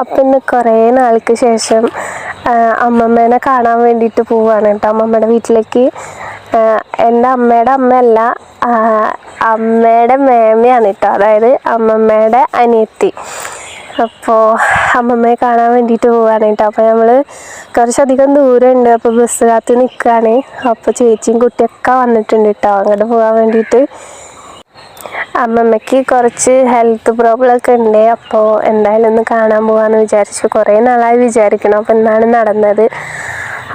അപ്പം ഇന്ന് കുറേ നാൾക്ക് ശേഷം അമ്മമ്മേനെ കാണാൻ വേണ്ടിയിട്ട് പോവാണ് കേട്ടോ, അമ്മമ്മയുടെ വീട്ടിലേക്ക്. എൻ്റെ അമ്മയുടെ അമ്മയല്ല, അമ്മയുടെ മേമയാണ് കേട്ടോ, അതായത് അമ്മമ്മയുടെ അനിയത്തി. അപ്പോൾ അമ്മമ്മയെ കാണാൻ വേണ്ടിയിട്ട് പോവാണ് കേട്ടോ. അപ്പോൾ നമ്മൾ കുറച്ചധികം ദൂരമുണ്ട്, അപ്പോൾ ബസ് കാത്ത് നിൽക്കുകയാണ്. അപ്പോൾ ചേച്ചിയും കുട്ടിയൊക്കെ വന്നിട്ടുണ്ട് കേട്ടോ അങ്ങോട്ട് പോകാൻ വേണ്ടിയിട്ട്. അമ്മമ്മയ്ക്ക് കുറച്ച് ഹെൽത്ത് പ്രോബ്ലം ഒക്കെ ഉണ്ട്. അപ്പോൾ എന്തായാലും ഒന്ന് കാണാൻ പോകാമെന്ന് വിചാരിച്ചു. കുറേ നാളായി വിചാരിക്കണം. അപ്പോൾ എന്താണ് നടന്നത്.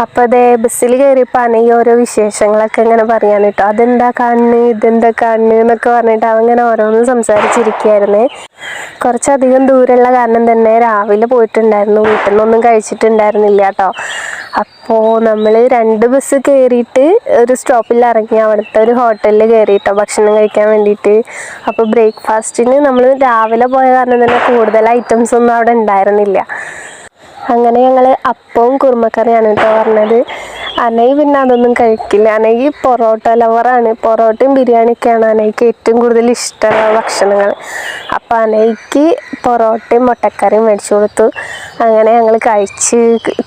അപ്പോൾ അതേ ബസ്സിൽ കയറിയപ്പോൾ ഈ ഓരോ വിശേഷങ്ങളൊക്കെ ഇങ്ങനെ പറയാൻ കേട്ടോ. അതെന്താ കാണുന്നത്, ഇതെന്താ കാണുന്നത് എന്നൊക്കെ പറഞ്ഞിട്ട് അങ്ങനെ ഓരോന്നും സംസാരിച്ചിരിക്കുകയായിരുന്നേ. കുറച്ചധികം ദൂരമുള്ള കാരണം തന്നെ രാവിലെ പോയിട്ടുണ്ടായിരുന്നു, വീട്ടിൽ നിന്നൊന്നും കഴിച്ചിട്ടുണ്ടായിരുന്നില്ല കേട്ടോ. അപ്പോൾ നമ്മൾ 2 ബസ് കയറിയിട്ട് ഒരു സ്റ്റോപ്പിൽ ഇറങ്ങി അവിടുത്തെ ഒരു ഹോട്ടലിൽ കയറിയിട്ടോ ഭക്ഷണം കഴിക്കാൻ വേണ്ടിയിട്ട്. അപ്പോൾ ബ്രേക്ക്ഫാസ്റ്റിന് നമ്മൾ രാവിലെ പോയ കാരണം തന്നെ കൂടുതൽ ഐറ്റംസ് ഒന്നും അവിടെ ഉണ്ടായിരുന്നില്ല. അങ്ങനെ ഞങ്ങൾ അപ്പവും കുറുമക്കറിയാണ് കേട്ടോ പറഞ്ഞത്. അനൈ പിന്നെ അതൊന്നും കഴിക്കില്ല. അനൈ പൊറോട്ട ലവറാണ്. പൊറോട്ടയും ബിരിയാണിയൊക്കെയാണ് അനൈക്ക് ഏറ്റവും കൂടുതൽ ഇഷ്ടമുള്ള ഭക്ഷണങ്ങൾ. അപ്പോൾ അനൈക്ക് പൊറോട്ടയും മുട്ടക്കറിയും മേടിച്ചു കൊടുത്തു. അങ്ങനെ ഞങ്ങൾ കഴിച്ച്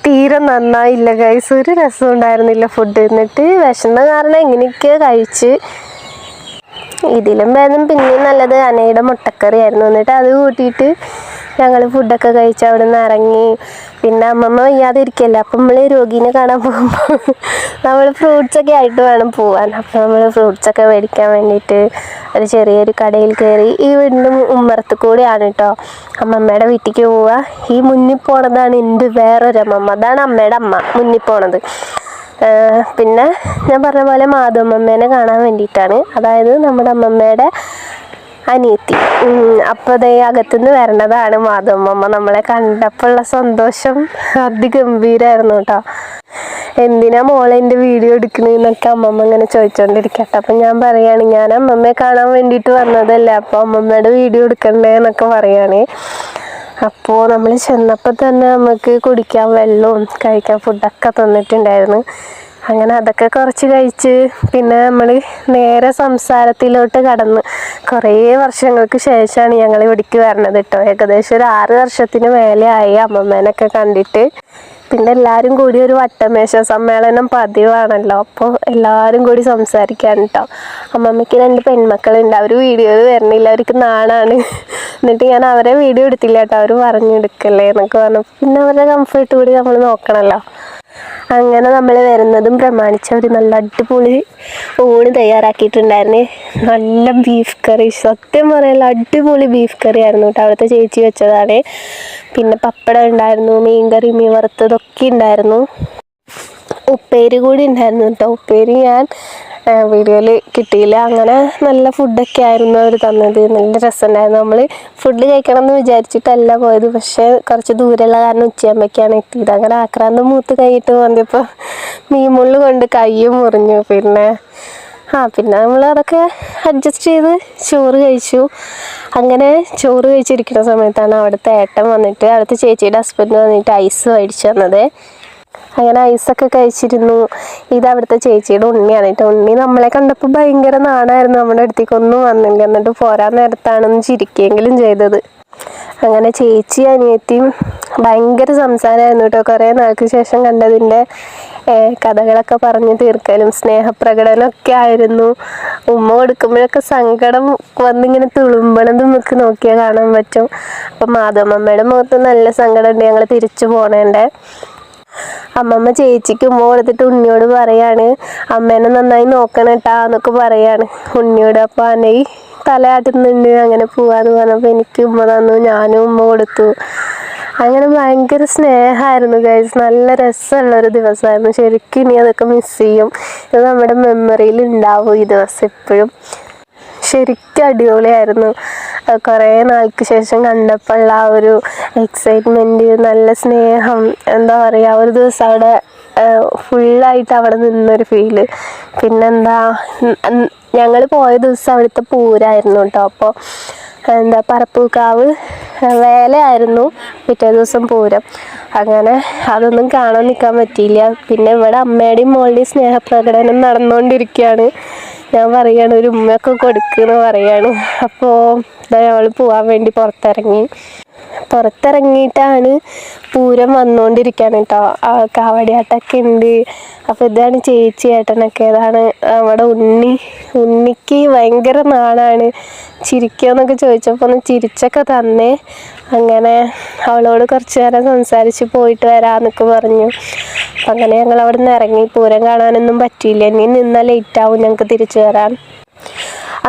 തീരെ നന്നായില്ല ഗൈസ്, ഒരു രസം ഉണ്ടായിരുന്നില്ല ഫുഡ്. എന്നിട്ട് വിശന്ന കാരണം എങ്ങനെയൊക്കെ കഴിച്ച്. ഇതിലും ഭേദം പിന്നെയും നല്ലത് അനയുടെ മുട്ടക്കറി ആയിരുന്നു. എന്നിട്ട് അത് കൂട്ടിയിട്ട് ഞങ്ങൾ ഫുഡൊക്കെ കഴിച്ച് അവിടെ നിന്ന് ഇറങ്ങി. പിന്നെ അമ്മമ്മ വയ്യാതെ ഇരിക്കല്ല, അപ്പം നമ്മൾ രോഗീനെ കാണാൻ പോകുമ്പോൾ നമ്മൾ ഫ്രൂട്ട്സൊക്കെ ആയിട്ട് വേണം പോകാൻ. അപ്പോൾ നമ്മൾ ഫ്രൂട്ട്സൊക്കെ മേടിക്കാൻ വേണ്ടിയിട്ട് ഒരു ചെറിയൊരു കടയിൽ കയറി. ഈ വീടിൻ്റെ ഉമ്മറത്ത് കൂടെയാണ് കേട്ടോ അമ്മമ്മയുടെ വീട്ടിലേക്ക് പോവുക. ഈ മുന്നിൽ പോണതാണ് എൻ്റെ വേറൊരു അമ്മമ്മ, അതാണ് അമ്മയുടെ അമ്മ മുന്നിൽ പോണത്. പിന്നെ ഞാൻ പറഞ്ഞ പോലെ മാധവമ്മേനെ കാണാൻ വേണ്ടിയിട്ടാണ്, അതായത് നമ്മുടെ അമ്മമ്മയുടെ അനിയത്തി. അപ്പോൾ അതേ അകത്തുനിന്ന് വരണതാണ് മാധവമ്മ. നമ്മളെ കണ്ടപ്പോഴുള്ള സന്തോഷം അതിഗംഭീരമായിരുന്നു കേട്ടോ. എന്തിനാ മോളെ എൻ്റെ വീഡിയോ എടുക്കണമെന്നൊക്കെ അമ്മമ്മ ഇങ്ങനെ ചോദിച്ചുകൊണ്ടിരിക്കട്ടെ. അപ്പം ഞാൻ പറയുകയാണ്, ഞാൻ അമ്മമ്മയെ കാണാൻ വേണ്ടിയിട്ട് വന്നതല്ലേ, അപ്പോൾ അമ്മമ്മയുടെ വീഡിയോ എടുക്കണ്ടേ എന്നൊക്കെ പറയുകയാണ്. അപ്പോൾ നമ്മൾ ചെന്നപ്പോൾ തന്നെ നമുക്ക് കുടിക്കാൻ വെള്ളവും കഴിക്കാൻ ഫുഡൊക്കെ തന്നിട്ടുണ്ടായിരുന്നു. അങ്ങനെ അതൊക്കെ കുറച്ച് കഴിച്ച് പിന്നെ നമ്മൾ നേരെ സംസാരത്തിലോട്ട് കടന്ന്. കുറേ വർഷങ്ങൾക്ക് ശേഷമാണ് ഞങ്ങൾ ഇവിടേക്ക് വരണത് കേട്ടോ. ഏകദേശം ഒരു 6 വർഷത്തിന് മേലെ ആയി അമ്മമ്മേനൊക്കെ കണ്ടിട്ട്. പിന്നെ എല്ലാവരും കൂടി ഒരു വട്ടമേശ സമ്മേളനം പതിവാണല്ലോ, അപ്പോൾ എല്ലാവരും കൂടി സംസാരിക്കാൻ കേട്ടോ. അമ്മമ്മയ്ക്ക് 2 പെൺമക്കളുണ്ട്, അവർ വീഡിയോയിൽ വരണില്ല, അവർക്ക് നാണാണ്. എന്നിട്ട് ഞാൻ അവരെ വീഡിയോ എടുത്തില്ല കേട്ടോ, അവർ പറഞ്ഞെടുക്കല്ലേ എന്നൊക്കെ പറഞ്ഞു. പിന്നെ അവരുടെ കംഫർട്ട് കൂടി നമ്മൾ നോക്കണമല്ലോ. അങ്ങനെ നമ്മൾ വരുന്നതും പ്രമാണിച്ച് അവർ നല്ല അടിപൊളി ഊണ് തയ്യാറാക്കിയിട്ടുണ്ടായിരുന്നേ. നല്ല ബീഫ് കറി, സത്യം പറയാനുള്ള അടിപൊളി ബീഫ് കറി ആയിരുന്നു കേട്ടോ, അവിടുത്തെ ചേച്ചി വെച്ചതാണ്. പിന്നെ പപ്പടം ഉണ്ടായിരുന്നു, മീൻകറി, മീൻ വറുത്തതൊക്കെ ഉണ്ടായിരുന്നു. ഉപ്പേരി കൂടി ഉണ്ടായിരുന്നു കേട്ടോ. ഉപ്പേരി ഞാൻ വീഡിയോയിൽ കിട്ടിയില്ല. അങ്ങനെ നല്ല ഫുഡൊക്കെ ആയിരുന്നു അവർ തന്നത്, നല്ല രസമുണ്ടായിരുന്നു. നമ്മൾ ഫുഡ് കഴിക്കണം എന്ന് വിചാരിച്ചിട്ടല്ല പോയത്, പക്ഷേ കുറച്ച് ദൂരമുള്ള കാരണം ഉച്ചയാകുമ്പോഴേക്കാണ് എത്തിയത്. അങ്ങനെ ആക്രാന്തം മൂത്ത് കൈയിട്ട് വന്നപ്പോൾ മീൻമുള്ള് കൊണ്ട് കയ്യും മുറിഞ്ഞു. പിന്നെ നമ്മൾ അതൊക്കെ അഡ്ജസ്റ്റ് ചെയ്ത് ചോറ് കഴിച്ചു. അങ്ങനെ ചോറ് കഴിച്ചിരിക്കുന്ന സമയത്താണ് അവിടുത്തെ ഏട്ടൻ വന്നിട്ട്, അവിടുത്തെ ചേച്ചിയുടെ ഹസ്ബൻഡ് വന്നിട്ട് ഐസ് മേടിച്ചു തന്നത്. അങ്ങനെ ഐസൊക്കെ കഴിച്ചിരുന്നു. ഇത് അവിടുത്തെ ചേച്ചിയുടെ ഉണ്ണിയാണ് കേട്ടോ. ഉണ്ണി നമ്മളെ കണ്ടപ്പോൾ ഭയങ്കര നാണായിരുന്നു, നമ്മുടെ അടുത്തേക്കൊന്നും വന്നില്ല. എന്നിട്ട് പോരാൻ നേരത്താണെന്ന് ചിരിക്കുകയെങ്കിലും ചെയ്തത്. അങ്ങനെ ചേച്ചി അനിയത്തിയും ഭയങ്കര സംസാരമായിരുന്നു കേട്ടോ. കുറേ നാൾക്ക് ശേഷം കണ്ടതിൻ്റെ കഥകളൊക്കെ പറഞ്ഞു തീർക്കലും സ്നേഹപ്രകടനമൊക്കെ ആയിരുന്നു. ഉമ്മ കൊടുക്കുമ്പോഴൊക്കെ സങ്കടം വന്നിങ്ങനെ തുളുമ്പണത് നമുക്ക് നോക്കിയാൽ കാണാൻ പറ്റും. അപ്പം മാധവമ്മയുടെ മുഖത്ത് നല്ല സങ്കടമുണ്ട്, ഞങ്ങൾ തിരിച്ചു പോണേണ്ടേ. അമ്മമ്മ ചേച്ചിക്ക് ഉമ്മ കൊടുത്തിട്ട് ഉണ്ണിയോട് പറയാണ്, അമ്മേനെ നന്നായി നോക്കണം കേട്ടാ എന്നൊക്കെ പറയാണ് ഉണ്ണിയോട്. അപ്പോൾ അനൈ തലയാട്ടുന്നുണ്ട്, അങ്ങനെ പോവാന്ന് പറഞ്ഞപ്പോൾ എനിക്ക് ഉമ്മ തന്നു, ഞാനും ഉമ്മ കൊടുത്തു. അങ്ങനെ ഭയങ്കര സ്നേഹമായിരുന്നു ഗൈസ്, നല്ല രസമുള്ളൊരു ദിവസമായിരുന്നു. ശരിക്കും ഇനി അതൊക്കെ മിസ് ചെയ്യും. ഇത് നമ്മുടെ മെമ്മറിയിൽ ഉണ്ടാവും ഈ ദിവസം എപ്പോഴും. ശരിക്കും അടിപൊളിയായിരുന്നു. കുറേ നാൾക്ക് ശേഷം കണ്ടപ്പോഴുള്ള ആ ഒരു എക്സൈറ്റ്മെൻറ്റ്, നല്ല സ്നേഹം, എന്താ പറയുക, ഒരു ദിവസം അവിടെ ഫുള്ളായിട്ട് അവിടെ നിന്നൊരു ഫീല്. പിന്നെന്താ, ഞങ്ങൾ പോയ ദിവസം അവിടുത്തെ പൂരമായിരുന്നു കേട്ടോ. അപ്പോൾ പറപ്പൂക്കാവ് വേലയായിരുന്നു, പിറ്റേ ദിവസം പൂരം. അങ്ങനെ അതൊന്നും കാണാൻ നിൽക്കാൻ പറ്റിയില്ല. പിന്നെ ഇവിടെ അമ്മയുടെയും മോളുടെയും സ്നേഹപ്രകടനം നടന്നുകൊണ്ടിരിക്കുകയാണ്. ഞാൻ പറയുകയാണ്, ഒരു ഉമ്മയൊക്കെ കൊടുക്കുമെന്ന് പറയുകയാണ്. അപ്പോൾ ഞങ്ങൾ പോകാൻ വേണ്ടി പുറത്തിറങ്ങി. പുറത്തിറങ്ങിയിട്ടാണ് പൂരം വന്നുകൊണ്ടിരിക്കുകയാണ് കേട്ടോ. കാവടിയാട്ടമൊക്കെ ഉണ്ട്. അപ്പോൾ ഇതാണ് ചേച്ചി ഏട്ടനൊക്കെ. ഇതാണ് നമ്മുടെ ഉണ്ണിക്ക് ഭയങ്കര നാളാണ് ചിരിക്കുമെന്നൊക്കെ ചോദിച്ചപ്പോൾ ഒന്ന് ചിരിച്ചൊക്കെ തന്നേ. അങ്ങനെ അവളോട് കുറച്ച് നേരം സംസാരിച്ച് പോയിട്ട് വരാമെന്നൊക്കെ പറഞ്ഞു. അപ്പം അങ്ങനെ ഞങ്ങൾ അവിടെ നിന്ന് ഇറങ്ങി. പൂരം കാണാനൊന്നും പറ്റിയില്ല, ഇനി നിന്നാൽ ലേറ്റാവും ഞങ്ങൾക്ക് തിരിച്ചു വരാൻ.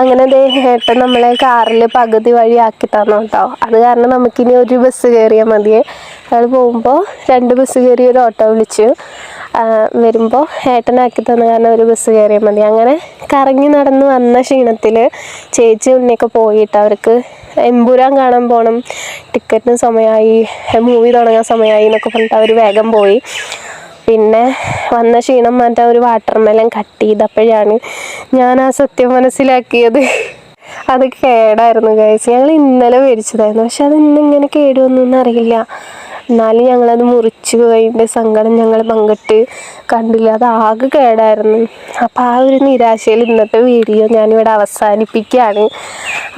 അങ്ങനെ ഏട്ടൻ നമ്മളെ കാറിൽ പകുതി വഴി ആക്കി തന്നു കേട്ടോ. അത് കാരണം നമുക്കിനി ഒരു ബസ് കയറിയാൽ മതിയേ. അയാൾ പോകുമ്പോൾ 2 ബസ് കയറി ഒരു ഓട്ടോ വിളിച്ചു. വരുമ്പോൾ ഏട്ടനാക്കി തന്ന കാരണം ഒരു ബസ് കയറിയാൽ മതി. അങ്ങനെ കറങ്ങി നടന്ന് വന്ന ക്ഷീണത്തിൽ ചേച്ചി ഉണ്ണിയൊക്കെ പോയിട്ട് അവർക്ക് എമ്പുരാൻ കാണാൻ പോകണം, ടിക്കറ്റിന് സമയമായി, മൂവി തുടങ്ങാൻ സമയമായി എന്നൊക്കെ പറഞ്ഞിട്ട് അവർ വേഗം പോയി. പിന്നെ വന്ന ക്ഷീണം മാറ്റാൻ ഒരു വാട്ടർമെലൻ കട്ട് ചെയ്തപ്പോഴാണ് ഞാൻ ആ സത്യം മനസ്സിലാക്കിയത്. അത് കേടായിരുന്നു ഗൈസ്. ഞങ്ങൾ ഇന്നലെ മേടിച്ചതായിരുന്നു, പക്ഷെ അത് ഇന്നിങ്ങനെ കേടുവന്നൊന്നും അറിയില്ല. എന്നാലും ഞങ്ങളത് മുറിച്ചു. അതിൻ്റെ സങ്കടം ഞങ്ങൾ പങ്കിട്ട് കണ്ടില്ല, അത് ആകെ കേടായിരുന്നു. അപ്പോൾ ആ ഒരു നിരാശയിൽ ഇന്നത്തെ വീഡിയോ ഞാനിവിടെ അവസാനിപ്പിക്കുകയാണ്.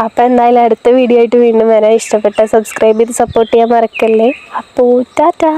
അപ്പോൾ എന്തായാലും അടുത്ത വീഡിയോ ആയിട്ട് വീണ്ടും വരാൻ. ഇഷ്ടപ്പെട്ട സബ്സ്ക്രൈബ് ചെയ്ത് സപ്പോർട്ട് ചെയ്യാൻ മറക്കല്ലേ. അപ്പോൾ ടാറ്റാ.